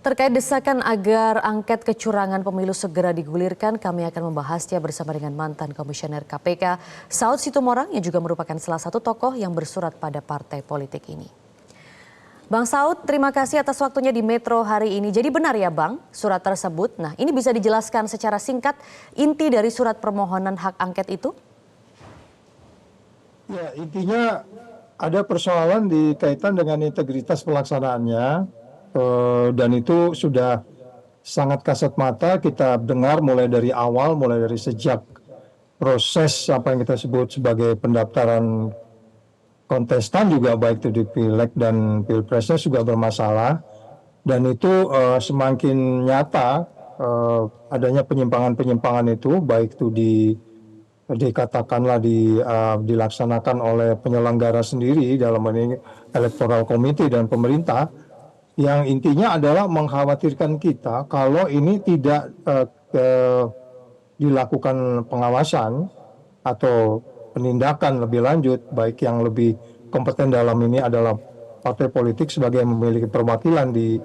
Terkait desakan agar angket kecurangan pemilu segera digulirkan, kami akan membahasnya bersama dengan mantan Komisioner KPK, Saud Situmorang, yang juga merupakan salah satu tokoh yang bersurat pada partai politik ini. Bang Saud, terima kasih atas waktunya di Metro hari ini. Jadi benar ya Bang, surat tersebut. Nah, ini bisa dijelaskan secara singkat inti dari surat permohonan hak angket itu? Ya, intinya ada persoalan kaitan dengan integritas pelaksanaannya. Dan itu sudah sangat kasat mata kita dengar mulai dari awal, mulai dari sejak proses apa yang kita sebut sebagai pendaftaran kontestan juga, baik itu di Pileg dan Pilpresnya juga bermasalah, dan itu semakin nyata adanya penyimpangan-penyimpangan itu, baik itu dikatakanlah dilaksanakan oleh penyelenggara sendiri dalam ini Electoral Committee dan pemerintah, yang intinya adalah mengkhawatirkan kita kalau ini tidak dilakukan pengawasan atau penindakan lebih lanjut, baik yang lebih kompeten dalam ini adalah partai politik sebagai yang memiliki perwakilan di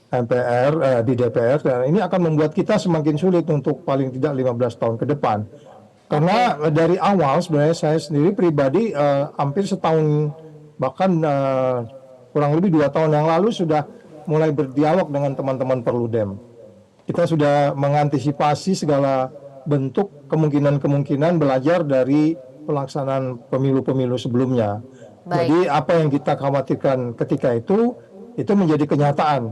MPR, di DPR, dan ini akan membuat kita semakin sulit untuk paling tidak 15 tahun ke depan. Karena dari awal sebenarnya saya sendiri pribadi hampir setahun, bahkan kurang lebih 2 tahun yang lalu sudah mulai berdialog dengan teman-teman Perludem. Kita sudah mengantisipasi segala bentuk kemungkinan-kemungkinan, belajar dari pelaksanaan pemilu-pemilu sebelumnya. Baik. Jadi apa yang kita khawatirkan ketika itu menjadi kenyataan.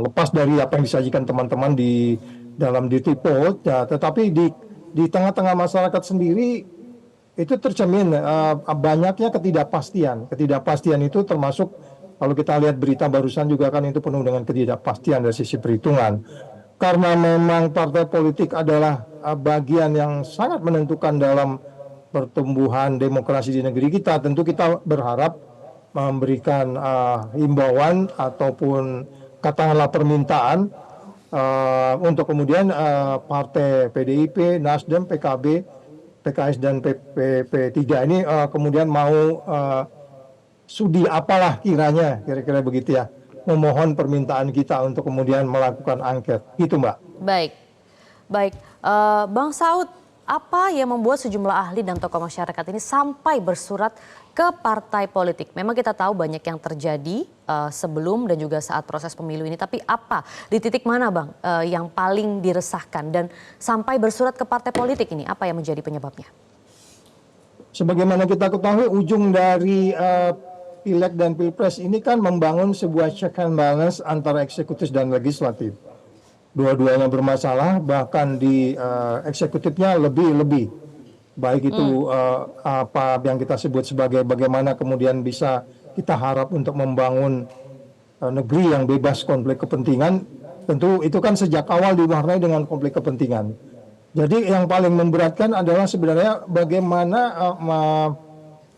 Lepas dari apa yang disajikan teman-teman di dalam DT Poll, ya, tetapi di tengah-tengah masyarakat sendiri itu tercermin banyaknya ketidakpastian. Ketidakpastian itu termasuk kalau kita lihat berita barusan juga kan itu penuh dengan ketidakpastian dari sisi perhitungan. Karena memang partai politik adalah bagian yang sangat menentukan dalam pertumbuhan demokrasi di negeri kita. Tentu kita berharap memberikan himbauan ataupun katakanlah permintaan untuk kemudian partai PDIP, Nasdem, PKB, PKS dan P3 ini kemudian mau sudi apalah kiranya, kira-kira begitu ya, memohon permintaan kita untuk kemudian melakukan angket, gitu Mbak. Baik. Bang Saud, apa yang membuat sejumlah ahli dan tokoh masyarakat ini sampai bersurat ke partai politik? Memang kita tahu banyak yang terjadi sebelum dan juga saat proses pemilu ini, tapi apa, di titik mana Bang yang paling diresahkan dan sampai bersurat ke partai politik ini, apa yang menjadi penyebabnya? Sebagaimana kita ketahui, ujung dari Pileg dan Pilpres ini kan membangun sebuah check and balance antara eksekutif dan legislatif. Dua-duanya bermasalah, bahkan di eksekutifnya lebih. Baik itu apa yang kita sebut sebagai bagaimana kemudian bisa kita harap untuk membangun negeri yang bebas konflik kepentingan. Tentu itu kan sejak awal diwarnai dengan konflik kepentingan. Jadi yang paling memberatkan adalah sebenarnya bagaimana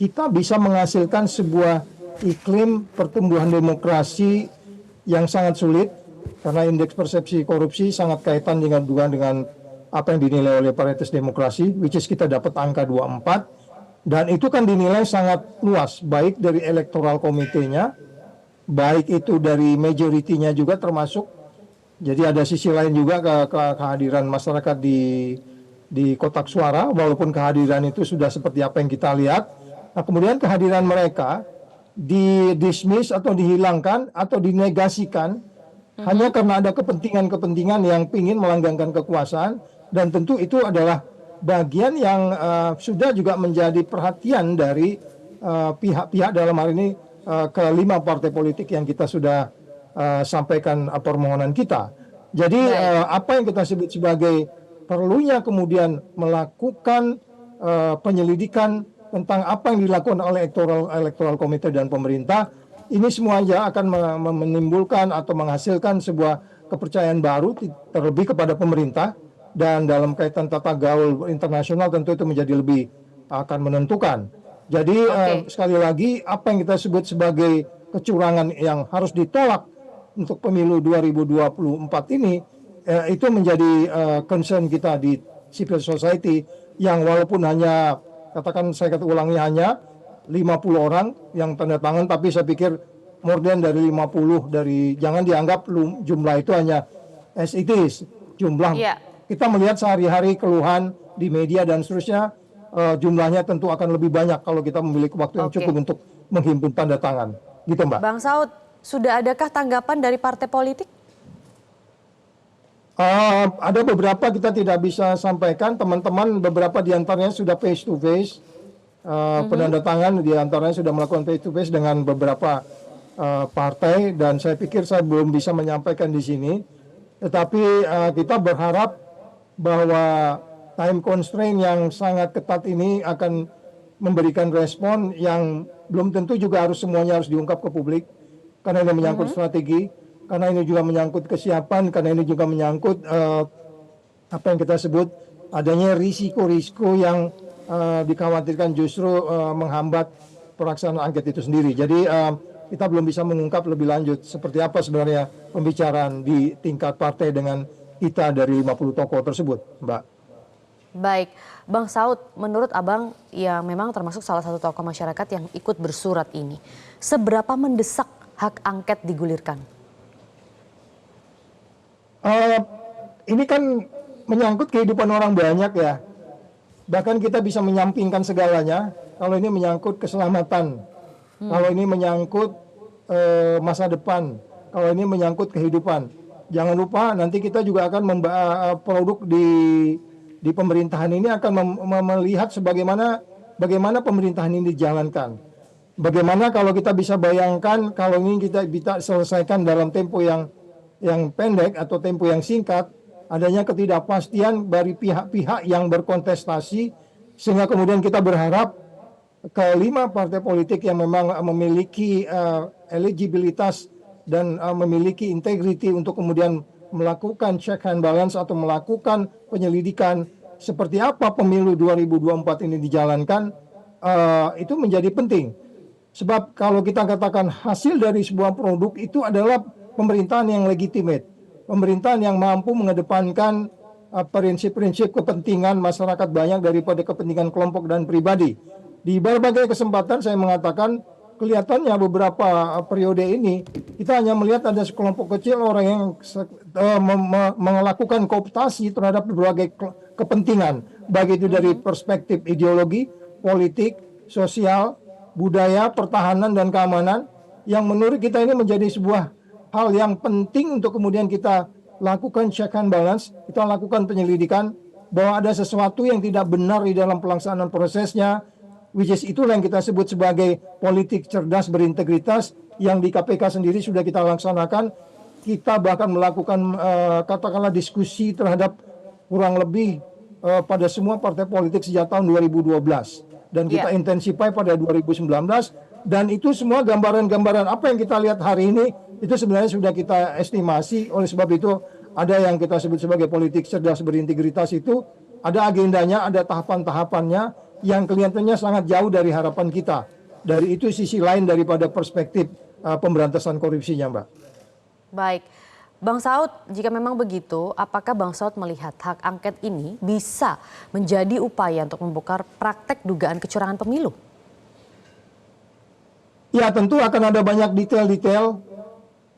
kita bisa menghasilkan sebuah iklim pertumbuhan demokrasi yang sangat sulit, karena indeks persepsi korupsi sangat kaitan dengan apa yang dinilai oleh Paritas Demokrasi, which is kita dapat angka 24, dan itu kan dinilai sangat luas, baik dari Electoral Committee-nya, baik itu dari majority-nya juga termasuk. Jadi ada sisi lain juga kehadiran masyarakat di kotak suara, walaupun kehadiran itu sudah seperti apa yang kita lihat. Nah, kemudian kehadiran mereka di-dismiss atau dihilangkan atau dinegasikan hanya karena ada kepentingan-kepentingan yang ingin melanggengkan kekuasaan, dan tentu itu adalah bagian yang sudah juga menjadi perhatian dari pihak-pihak dalam hal ini kelima partai politik yang kita sudah sampaikan permohonan kita. Jadi apa yang kita sebut sebagai perlunya kemudian melakukan penyelidikan tentang apa yang dilakukan oleh Electoral Committee dan pemerintah, ini semuanya akan menimbulkan atau menghasilkan sebuah kepercayaan baru terlebih kepada pemerintah, dan dalam kaitan tata gaul internasional tentu itu menjadi lebih akan menentukan. Jadi sekali lagi apa yang kita sebut sebagai kecurangan yang harus ditolak untuk pemilu 2024 ini itu menjadi concern kita di civil society, yang walaupun hanya katakan saya ulangi hanya 50 orang yang tanda tangan, tapi saya pikir more than dari 50, dari jangan dianggap jumlah itu hanya as it is, jumlah. Iya. Kita melihat sehari-hari keluhan di media dan seterusnya, jumlahnya tentu akan lebih banyak kalau kita memiliki waktu yang Oke. cukup untuk menghimpun tanda tangan. Gitu, Mbak. Bang Saud, sudah adakah tanggapan dari partai politik? Ada beberapa kita tidak bisa sampaikan, teman-teman beberapa diantaranya sudah face to face, penandatangan diantaranya sudah melakukan face to face dengan beberapa partai, dan saya pikir saya belum bisa menyampaikan di sini. Tetapi kita berharap bahwa time constraint yang sangat ketat ini akan memberikan respon yang belum tentu juga semuanya harus diungkap ke publik, karena ini menyangkut strategi, karena ini juga menyangkut kesiapan, karena ini juga menyangkut apa yang kita sebut adanya risiko-risiko yang dikhawatirkan justru menghambat pelaksanaan angket itu sendiri. Jadi kita belum bisa mengungkap lebih lanjut seperti apa sebenarnya pembicaraan di tingkat partai dengan kita dari 50 tokoh tersebut, Mbak. Baik, Bang Saud, menurut Abang ya memang termasuk salah satu tokoh masyarakat yang ikut bersurat ini. Seberapa mendesak hak angket digulirkan? Ini kan menyangkut kehidupan orang banyak ya. Bahkan kita bisa menyampingkan segalanya kalau ini menyangkut keselamatan. Kalau ini menyangkut masa depan, kalau ini menyangkut kehidupan. Jangan lupa nanti kita juga akan produk di pemerintahan ini akan melihat bagaimana pemerintahan ini dijalankan. Bagaimana kalau kita bisa bayangkan kalau ini kita bisa selesaikan dalam tempo yang pendek atau tempo yang singkat, adanya ketidakpastian dari pihak-pihak yang berkontestasi, sehingga kemudian kita berharap kelima partai politik yang memang memiliki eligibilitas dan memiliki integriti untuk kemudian melakukan check and balance atau melakukan penyelidikan seperti apa pemilu 2024 ini dijalankan, itu menjadi penting. Sebab kalau kita katakan hasil dari sebuah produk itu adalah pemerintahan yang legitimate, pemerintahan yang mampu mengedepankan prinsip-prinsip kepentingan masyarakat banyak daripada kepentingan kelompok dan pribadi. Di berbagai kesempatan saya mengatakan kelihatannya beberapa periode ini kita hanya melihat ada sekelompok kecil orang yang melakukan kooptasi terhadap berbagai kepentingan, baik itu dari perspektif ideologi, politik, sosial, budaya, pertahanan, dan keamanan, yang menurut kita ini menjadi sebuah hal yang penting untuk kemudian kita lakukan check and balance, kita lakukan penyelidikan bahwa ada sesuatu yang tidak benar di dalam pelaksanaan prosesnya, which is itulah yang kita sebut sebagai politik cerdas berintegritas yang di KPK sendiri sudah kita laksanakan. Kita bahkan melakukan katakanlah diskusi terhadap kurang lebih pada semua partai politik sejak tahun 2012. Dan kita intensify pada 2019. Dan itu semua gambaran-gambaran apa yang kita lihat hari ini, itu sebenarnya sudah kita estimasi. Oleh sebab itu ada yang kita sebut sebagai politik cerdas berintegritas itu, ada agendanya, ada tahapan-tahapannya, yang kelihatannya sangat jauh dari harapan kita. Dari itu sisi lain daripada perspektif pemberantasan korupsinya, Mbak. Baik, Bang Saud, jika memang begitu, apakah Bang Saud melihat hak angket ini bisa menjadi upaya untuk membongkar praktek dugaan kecurangan pemilu? Ya, tentu akan ada banyak detail-detail.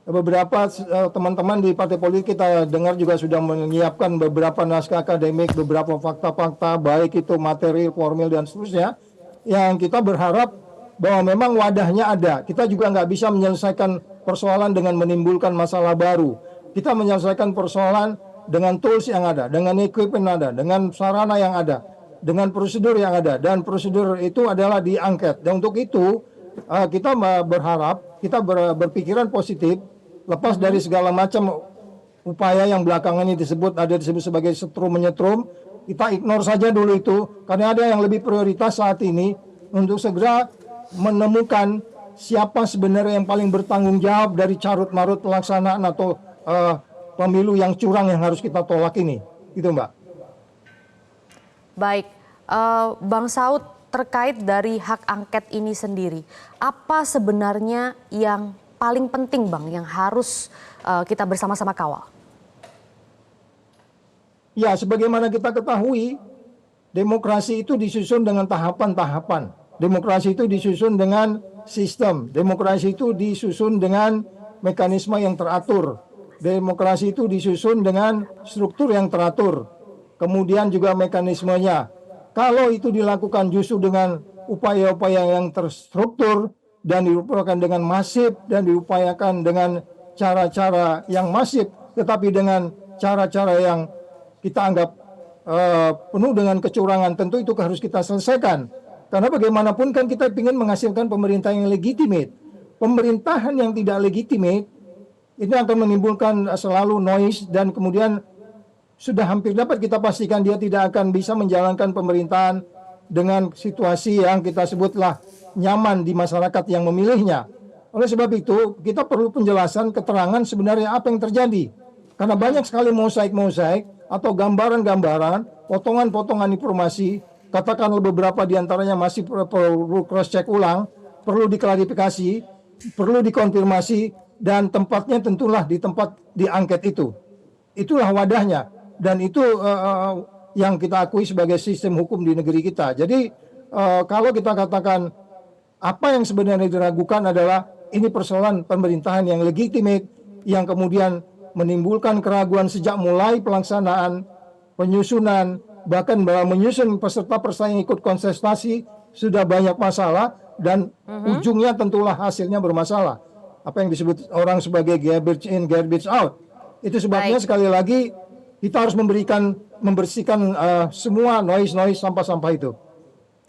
Beberapa teman-teman di partai politik kita dengar juga sudah menyiapkan beberapa naskah akademik, beberapa fakta-fakta, baik itu materi, formil, dan seterusnya, yang kita berharap bahwa memang wadahnya ada. Kita juga nggak bisa menyelesaikan persoalan dengan menimbulkan masalah baru. Kita menyelesaikan persoalan dengan tools yang ada, dengan equipment ada, dengan sarana yang ada, dengan prosedur yang ada, dan prosedur itu adalah diangket. Dan untuk itu kita berharap, kita berpikiran positif, lepas dari segala macam upaya yang belakangan ini disebut sebagai setrum menyetrum, kita ignore saja dulu itu, karena ada yang lebih prioritas saat ini untuk segera menemukan siapa sebenarnya yang paling bertanggung jawab dari carut-marut pelaksanaan atau pemilu yang curang yang harus kita tolak ini. Gitu, Mbak. Baik, Bang Saud, terkait dari hak angket ini sendiri, apa sebenarnya yang paling penting, Bang, yang harus kita bersama-sama kawal? Ya, sebagaimana kita ketahui, demokrasi itu disusun dengan tahapan-tahapan. Demokrasi itu disusun dengan sistem. Demokrasi itu disusun dengan mekanisme yang teratur. Demokrasi itu disusun dengan struktur yang teratur. Kemudian juga mekanismenya. Kalau itu dilakukan justru dengan upaya-upaya yang terstruktur dan diupayakan dengan masif dan diupayakan dengan cara-cara yang masif, tetapi dengan cara-cara yang kita anggap penuh dengan kecurangan, tentu itu harus kita selesaikan. Karena bagaimanapun kan kita ingin menghasilkan pemerintahan yang legitimate. Pemerintahan yang tidak legitimate itu akan menimbulkan selalu noise dan kemudian sudah hampir dapat kita pastikan dia tidak akan bisa menjalankan pemerintahan dengan situasi yang kita sebutlah nyaman di masyarakat yang memilihnya. Oleh sebab itu kita perlu penjelasan keterangan sebenarnya apa yang terjadi. Karena banyak sekali mosaik-mosaik atau gambaran-gambaran, potongan-potongan informasi, katakanlah beberapa diantaranya masih perlu cross-check ulang, perlu diklarifikasi, perlu dikonfirmasi, dan tempatnya tentulah di tempat diangket itu. Itulah wadahnya, dan itu yang kita akui sebagai sistem hukum di negeri kita. Jadi kalau kita katakan apa yang sebenarnya diragukan adalah ini persoalan pemerintahan yang legitimate, yang kemudian menimbulkan keraguan sejak mulai pelaksanaan, penyusunan, bahkan menyusun peserta-peserta yang ikut kontestasi sudah banyak masalah dan ujungnya tentulah hasilnya bermasalah. Apa yang disebut orang sebagai garbage in, garbage out. Itu sebabnya sekali lagi kita harus membersihkan semua noise-noise sampah-sampah itu.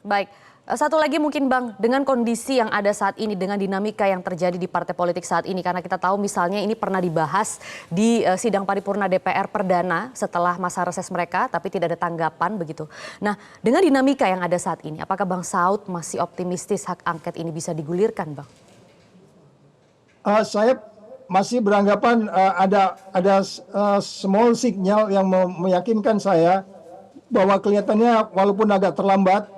Baik. Satu lagi mungkin Bang, dengan kondisi yang ada saat ini, dengan dinamika yang terjadi di partai politik saat ini, karena kita tahu misalnya ini pernah dibahas di sidang paripurna DPR perdana setelah masa reses mereka, tapi tidak ada tanggapan begitu. Nah, dengan dinamika yang ada saat ini, apakah Bang Saud masih optimistis hak angket ini bisa digulirkan, Bang? Saya masih beranggapan ada small signal yang meyakinkan saya bahwa kelihatannya walaupun agak terlambat,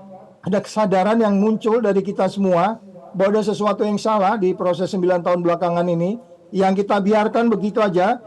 ada kesadaran yang muncul dari kita semua bahwa ada sesuatu yang salah di proses 9 tahun belakangan ini yang kita biarkan begitu aja.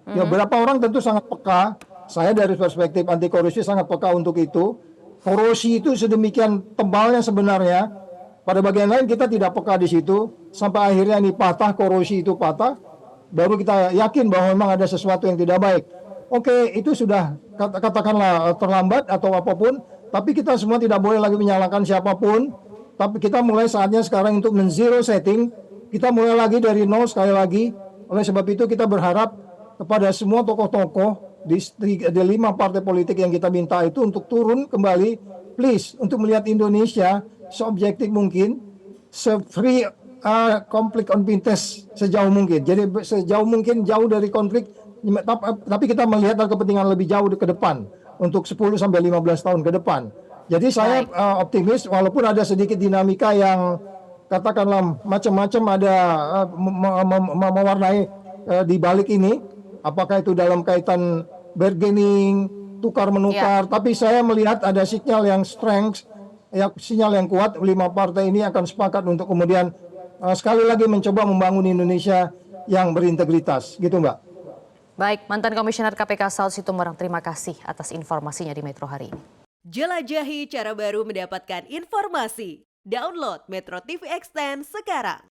Ya, beberapa orang tentu sangat peka. Saya dari perspektif anti korupsi sangat peka untuk itu. Korupsi itu sedemikian tebalnya sebenarnya. Pada bagian lain kita tidak peka di situ. Sampai akhirnya ini patah, korupsi itu patah. Baru kita yakin bahwa memang ada sesuatu yang tidak baik. Oke, itu sudah katakanlah terlambat atau apapun. Tapi kita semua tidak boleh lagi menyalahkan siapapun. Tapi kita mulai saatnya sekarang untuk men-zero setting. Kita mulai lagi dari nol sekali lagi. Oleh sebab itu kita berharap kepada semua tokoh-tokoh di 5 partai politik yang kita minta itu untuk turun kembali. Please, untuk melihat Indonesia seobjektif mungkin. Se-free konflik on interest sejauh mungkin. Jadi sejauh mungkin jauh dari konflik. Tapi kita melihat kepentingan lebih jauh ke depan. Untuk 10-15 tahun ke depan. Jadi saya optimis walaupun ada sedikit dinamika yang katakanlah macam-macam ada mewarnai di balik ini. Apakah itu dalam kaitan bargaining, tukar-menukar. Tapi saya melihat ada sinyal yang strength, sinyal yang kuat. 5 partai ini akan sepakat untuk kemudian sekali lagi mencoba membangun Indonesia yang berintegritas. Gitu Mbak. Baik, mantan Komisioner KPK Saud Situmorang, terima kasih atas informasinya di Metro hari ini. Jelajahi cara baru mendapatkan informasi. Download Metro TV Extend sekarang.